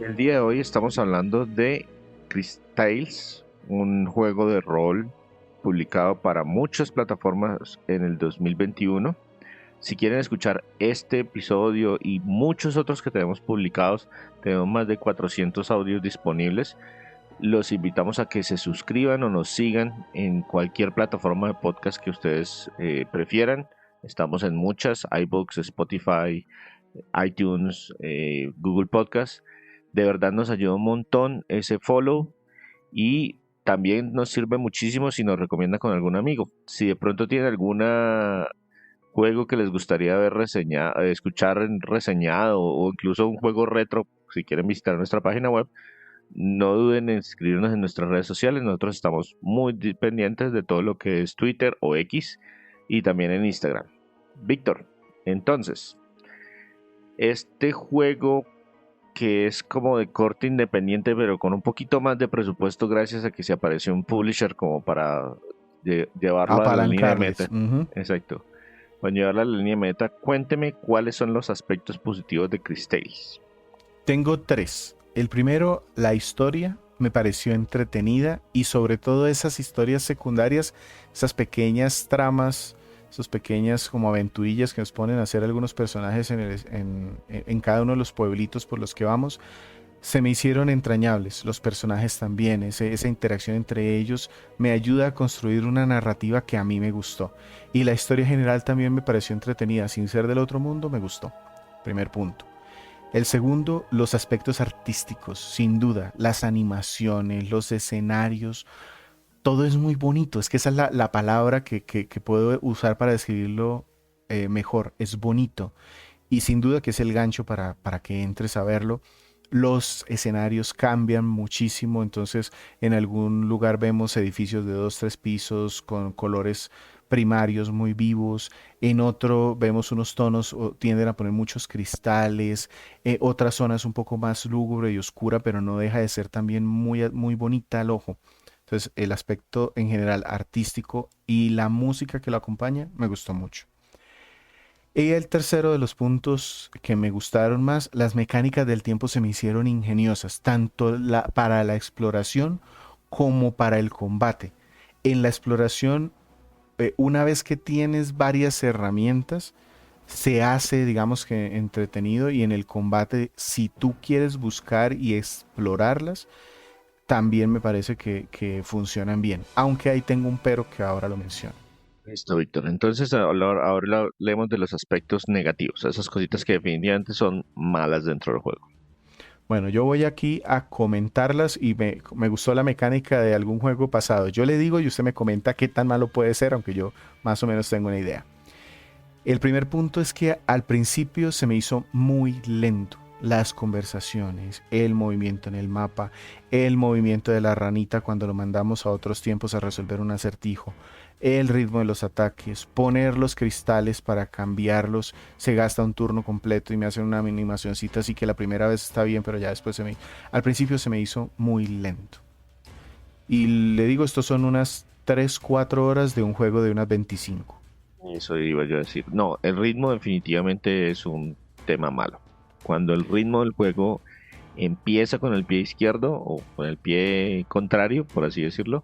El día de hoy estamos hablando de Chris Tales, un juego de rol publicado para muchas plataformas en el 2021. Si quieren escuchar este episodio y muchos otros que tenemos publicados, tenemos más de 400 audios disponibles. Los invitamos a que se suscriban o nos sigan en cualquier plataforma de podcast que ustedes prefieran. Estamos en muchas: iBooks, Spotify, iTunes, Google Podcast. De verdad nos ayuda un montón ese follow y también nos sirve muchísimo si nos recomienda con algún amigo. Si de pronto tiene alguna juego que les gustaría ver reseñado, escuchar reseñado o incluso un juego retro, si quieren visitar nuestra página web, no duden en escribirnos en nuestras redes sociales. Nosotros estamos muy pendientes de todo lo que es Twitter o X y también en Instagram. Víctor, entonces, este juego que es como de corte independiente pero con un poquito más de presupuesto gracias a que se apareció un publisher como para llevarlo a la línea de meta. Exacto. Para llevarlo a la línea de meta, cuénteme cuáles son los aspectos positivos de Chris Tales. Tengo tres. El primero, la historia me pareció entretenida y sobre todo esas historias secundarias, esas pequeñas tramas, esas pequeñas como aventurillas que nos ponen a hacer algunos personajes en cada uno de los pueblitos por los que vamos, se me hicieron entrañables. Los personajes también, esa interacción entre ellos me ayuda a construir una narrativa que a mí me gustó. Y la historia general también me pareció entretenida, sin ser del otro mundo, me gustó. Primer punto. El segundo, los aspectos artísticos, sin duda, las animaciones, los escenarios, todo es muy bonito. Es que esa es la palabra que puedo usar para describirlo mejor, es bonito. Y sin duda que es el gancho para que entres a verlo. Los escenarios cambian muchísimo, entonces en algún lugar vemos edificios de 2, 3 pisos con colores primarios muy vivos, en otro vemos unos tonos o tienden a poner muchos cristales, otra zona es un poco más lúgubre y oscura, pero no deja de ser también muy bonita al ojo. Entonces, el aspecto en general artístico y la música que lo acompaña me gustó mucho. Y el tercero de los puntos que me gustaron más, las mecánicas del tiempo se me hicieron ingeniosas, tanto para la exploración como para el combate. En la exploración, una vez que tienes varias herramientas, se hace, digamos que entretenido, y en el combate, si tú quieres buscar y explorarlas, también me parece que funcionan bien, aunque ahí tengo un pero que ahora lo menciono. Listo, Víctor. Entonces, ahora hablemos de los aspectos negativos, esas cositas que definitivamente son malas dentro del juego. Bueno, yo voy aquí a comentarlas y me gustó la mecánica de algún juego pasado. Yo le digo y usted me comenta qué tan malo puede ser, aunque yo más o menos tengo una idea. El primer punto es que al principio se me hizo muy lento. Las conversaciones, el movimiento en el mapa, el movimiento de la ranita cuando lo mandamos a otros tiempos a resolver un acertijo, el ritmo de los ataques, poner los cristales para cambiarlos, se gasta un turno completo y me hacen una animacioncita, así que la primera vez está bien, pero ya después al principio se me hizo muy lento. Y le digo, estos son unas 3 4 horas de un juego de unas 25. Eso iba yo a decir. No, el ritmo definitivamente es un tema malo. Cuando el ritmo del juego empieza con el pie izquierdo o con el pie contrario, por así decirlo,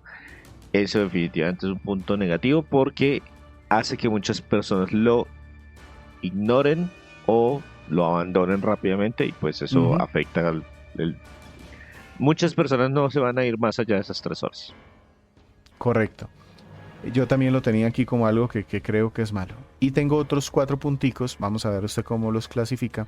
eso definitivamente es un punto negativo porque hace que muchas personas lo ignoren o lo abandonen rápidamente y pues eso Ujú, afecta el- muchas personas no se van a ir más allá de esas 3 horas. correcto. Yo también lo tenía aquí como algo que creo que es malo. Y tengo otros 4 punticos, vamos a ver usted cómo los clasifica.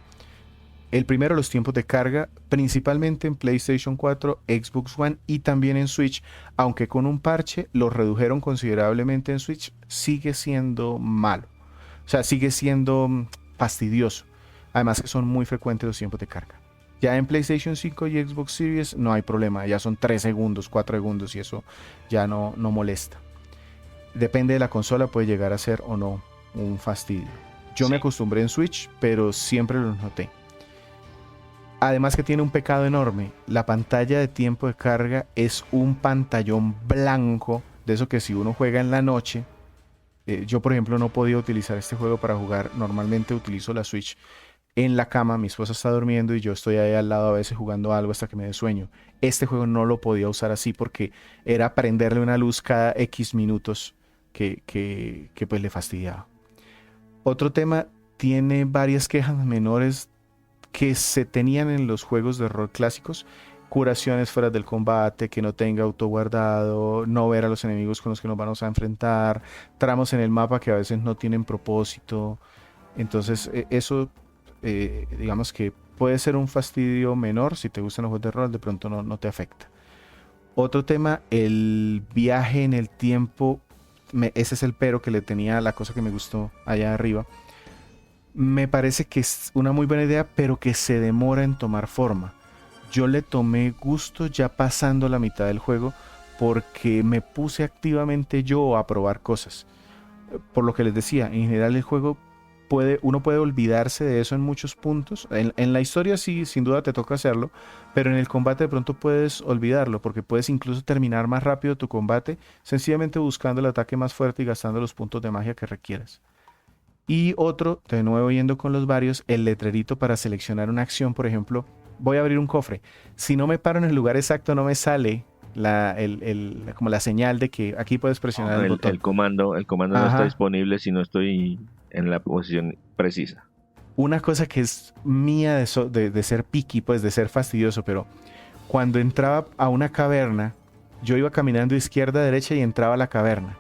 El primero, los tiempos de carga, principalmente en PlayStation 4, Xbox One y también en Switch, aunque con un parche los redujeron considerablemente en Switch, sigue siendo malo. O sea, sigue siendo fastidioso. Además que son muy frecuentes los tiempos de carga. Ya en PlayStation 5 y Xbox Series no hay problema, ya son 3 segundos, 4 segundos y eso ya no molesta. Depende de la consola, puede llegar a ser o no un fastidio. Yo me Sí. acostumbré en Switch, pero siempre lo noté. Además que tiene un pecado enorme. La pantalla de tiempo de carga es un pantallón blanco, de eso que si uno juega en la noche, yo por ejemplo no podía utilizar este juego para jugar. Normalmente utilizo la Switch en la cama, mi esposa está durmiendo y yo estoy ahí al lado a veces jugando algo hasta que me dé sueño. Este juego no lo podía usar así porque era prenderle una luz cada X minutos que pues le fastidiaba. Otro tema, tiene varias quejas menores que se tenían en los juegos de rol clásicos. Curaciones fuera del combate, que no tenga autoguardado, no ver a los enemigos con los que nos vamos a enfrentar, tramos en el mapa que a veces no tienen propósito. Entonces, eso, digamos que puede ser un fastidio menor. Si te gustan los juegos de rol, de pronto no te afecta. Otro tema, el viaje en el tiempo. Ese es el pero que le tenía a la cosa que me gustó allá arriba. Me parece que es una muy buena idea, pero que se demora en tomar forma. Yo le tomé gusto ya pasando la mitad del juego porque me puse activamente yo a probar cosas. Por lo que les decía, en general el juego uno puede olvidarse de eso en muchos puntos. En la historia sí, sin duda te toca hacerlo, pero en el combate de pronto puedes olvidarlo porque puedes incluso terminar más rápido tu combate sencillamente buscando el ataque más fuerte y gastando los puntos de magia que requieres. Y otro, de nuevo yendo con los varios, el letrerito para seleccionar una acción. Por ejemplo, voy a abrir un cofre. Si no me paro en el lugar exacto, no me sale como la señal de que aquí puedes presionar Ah, el El, botón. el comando, el comando no está Ajá. disponible si no estoy en la posición precisa. Una cosa que es mía de ser picky, pues de ser fastidioso, pero cuando entraba a una caverna, yo iba caminando de izquierda a derecha y entraba a la caverna.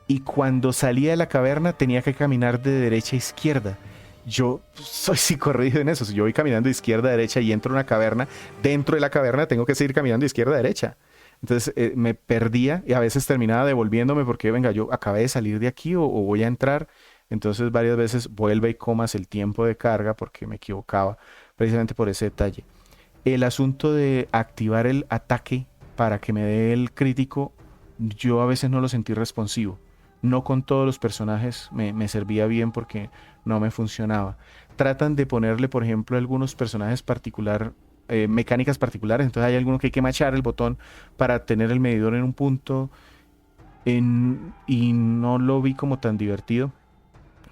Y cuando salía de la caverna tenía que caminar de derecha a izquierda. Yo soy psicorrígido en eso. Si yo voy caminando de izquierda a derecha y entro a una caverna, dentro de la caverna tengo que seguir caminando de izquierda a derecha. Entonces me perdía y a veces terminaba devolviéndome porque, venga, yo acabé de salir de aquí o voy a entrar. Entonces varias veces vuelve y comas el tiempo de carga porque me equivocaba precisamente por ese detalle. El asunto de activar el ataque para que me dé el crítico, yo a veces no lo sentí responsivo. no con todos los personajes me servía bien porque no me funcionaba. Tratan de ponerle, por ejemplo, algunos personajes mecánicas particulares. Entonces hay alguno que hay que machar el botón para tener el medidor en un punto y no lo vi como tan divertido,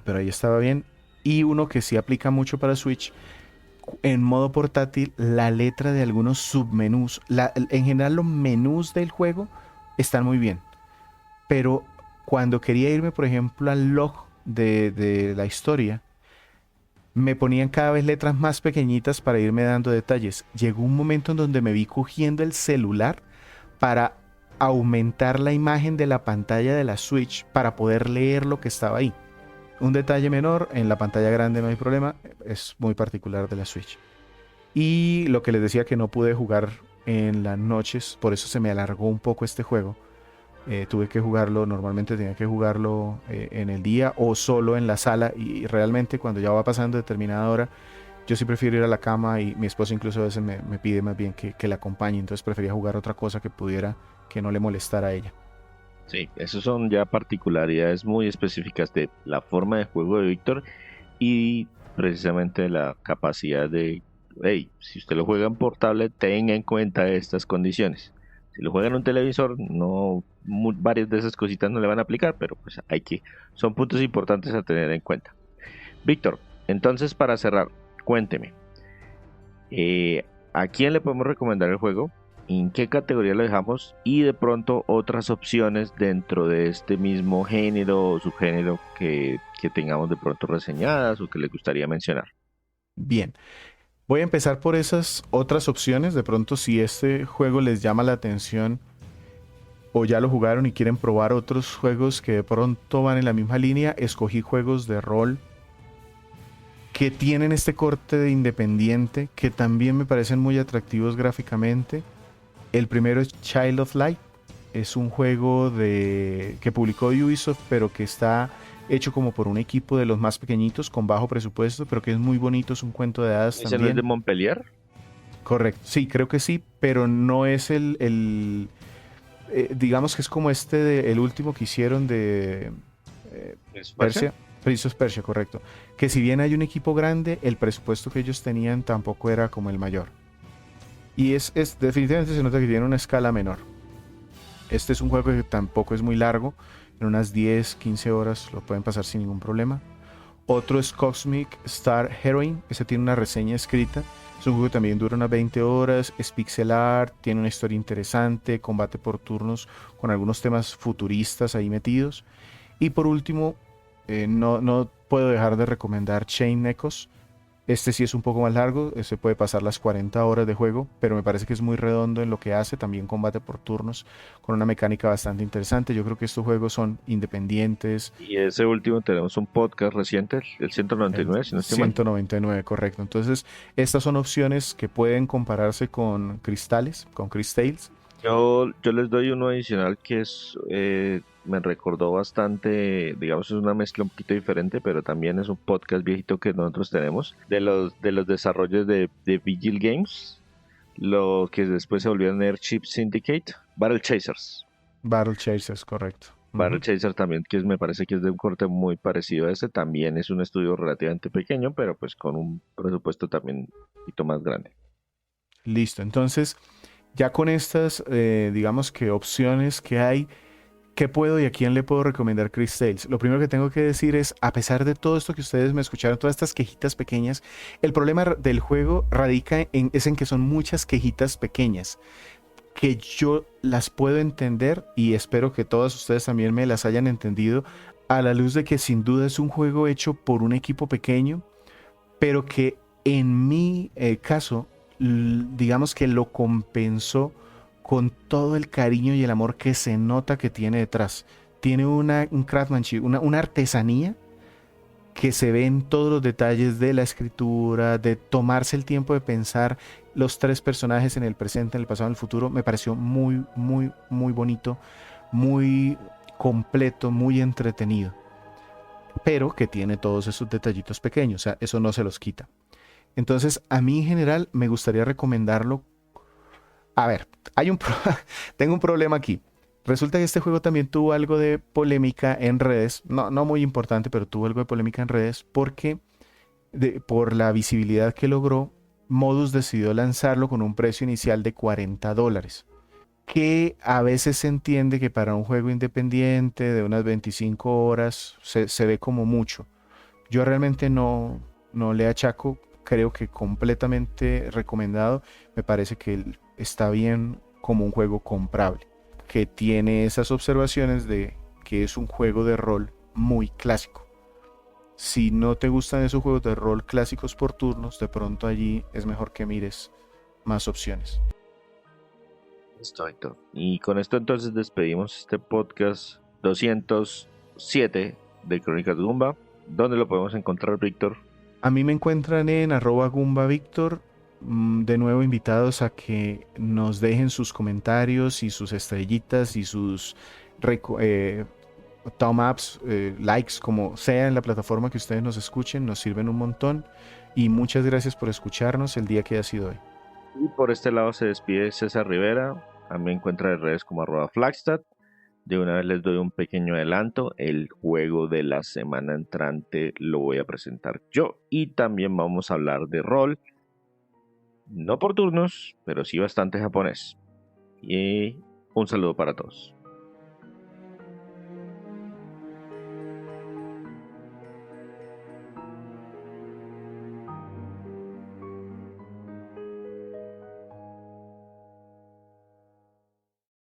pero ahí estaba bien. Y uno que sí aplica mucho para Switch, en modo portátil, la letra de algunos submenús, en general los menús del juego están muy bien, pero cuando quería irme, por ejemplo, al log de la historia, me ponían cada vez letras más pequeñitas para irme dando detalles. Llegó un momento en donde me vi cogiendo el celular para aumentar la imagen de la pantalla de la Switch para poder leer lo que estaba ahí. Un detalle menor, en la pantalla grande no hay problema, es muy particular de la Switch. Y lo que les decía que no pude jugar en las noches, por eso se me alargó un poco este juego. Tuve que jugarlo, normalmente tenía que jugarlo en el día o solo en la sala, y realmente cuando ya va pasando determinada hora, yo sí prefiero ir a la cama, y mi esposa incluso a veces me pide más bien que la acompañe, entonces prefería jugar otra cosa que no le molestara a ella. Sí, esos son ya particularidades muy específicas de la forma de juego de Víctor y precisamente la capacidad de, hey, si usted lo juega en portable, tenga en cuenta estas condiciones. Si lo juega en un televisor, no, varias de esas cositas no le van a aplicar, pero pues son puntos importantes a tener en cuenta. Víctor, entonces para cerrar, cuénteme, ¿a quién le podemos recomendar el juego? ¿En qué categoría lo dejamos? Y de pronto otras opciones dentro de este mismo género o subgénero que tengamos de pronto reseñadas o que les gustaría mencionar. Bien, voy a empezar por esas otras opciones. De pronto, si este juego les llama la atención o ya lo jugaron y quieren probar otros juegos que de pronto van en la misma línea, escogí juegos de rol que tienen este corte de independiente, que también me parecen muy atractivos gráficamente. El primero es Child of Light. Es un juego que publicó Ubisoft, pero que está hecho como por un equipo de los más pequeñitos, con bajo presupuesto, pero que es muy bonito. Es un cuento de hadas ¿Ese no es también. de Montpellier? Correcto, sí, creo que sí, pero no es digamos que es como el último que hicieron de ¿Es Persia? Persia. Prince of Persia, correcto. Que si bien hay un equipo grande, el presupuesto que ellos tenían tampoco era como el mayor. Y definitivamente se nota que tiene una escala menor. Este es un juego que tampoco es muy largo. En unas 10, 15 horas lo pueden pasar sin ningún problema. Otro es Cosmic Star Heroine. Ese tiene una reseña escrita. Es un juego que también dura unas 20 horas. Es pixel art. Tiene una historia interesante. Combate por turnos con algunos temas futuristas ahí metidos. Y por último, no puedo dejar de recomendar Chain Echoes. Este sí es un poco más largo, se puede pasar las 40 horas de juego, pero me parece que es muy redondo en lo que hace, también combate por turnos, con una mecánica bastante interesante. Yo creo que estos juegos son independientes. Y ese último tenemos un podcast reciente, el El 199, si no estoy mal. 199, correcto. Entonces, estas son opciones que pueden compararse con Cristales, con Cristales. Yo les doy uno adicional que me recordó bastante, digamos, es una mezcla un poquito diferente, pero también es un podcast viejito que nosotros tenemos, de los desarrollos de Vigil Games, lo que después se volvieron Airship Syndicate, Battle Chasers. Battle Chasers, correcto. Battle Ujú. Chaser también, me parece que es de un corte muy parecido a ese, también es un estudio relativamente pequeño, pero pues con un presupuesto también un poquito más grande. Listo. Entonces, ya con estas, digamos que opciones que hay, ¿qué puedo y a quién le puedo recomendar Chris Tales? Lo primero que tengo que decir es, a pesar de todo esto que ustedes me escucharon, todas estas quejitas pequeñas, el problema del juego radica es en que son muchas quejitas pequeñas, que yo las puedo entender y espero que todos ustedes también me las hayan entendido, a la luz de que sin duda es un juego hecho por un equipo pequeño, pero que en mi caso, digamos que lo compensó con todo el cariño y el amor que se nota que tiene detrás. Tiene un craftsmanship, una artesanía que se ve en todos los detalles de la escritura, de tomarse el tiempo de pensar los tres personajes en el presente, en el pasado, en el futuro. Me pareció muy, muy, muy bonito, muy completo, muy entretenido, pero que tiene todos esos detallitos pequeños, o sea, eso no se los quita. Entonces, a mí en general me gustaría recomendarlo. A ver, tengo un problema aquí. Resulta que este juego también tuvo algo de polémica en redes, no muy importante, pero tuvo algo de polémica en redes porque por la visibilidad que logró, Modus decidió lanzarlo con un precio inicial de $40, que a veces se entiende que para un juego independiente de unas 25 horas se ve como mucho. Yo realmente no le achaco, creo que completamente recomendado. Me parece que está bien como un juego comprable, que tiene esas observaciones de que es un juego de rol muy clásico. Si no te gustan esos juegos de rol clásicos por turnos, de pronto allí es mejor que mires más opciones. Listo, Héctor. Y con esto entonces despedimos este podcast 207 de Crónicas Gumba. ¿Dónde lo podemos encontrar, Víctor? A mí me encuentran en @GumbaVictor. De nuevo invitados a que nos dejen sus comentarios y sus estrellitas y sus thumb ups, likes, como sea en la plataforma que ustedes nos escuchen, nos sirven un montón. Y muchas gracias por escucharnos el día que ha sido hoy. Y por este lado se despide César Rivera. A mí me encuentra en redes como @Flagstad. De una vez les doy un pequeño adelanto. El juego de la semana entrante lo voy a presentar yo. Y también vamos a hablar de rol. No por turnos, pero sí bastante japonés. Y un saludo para todos.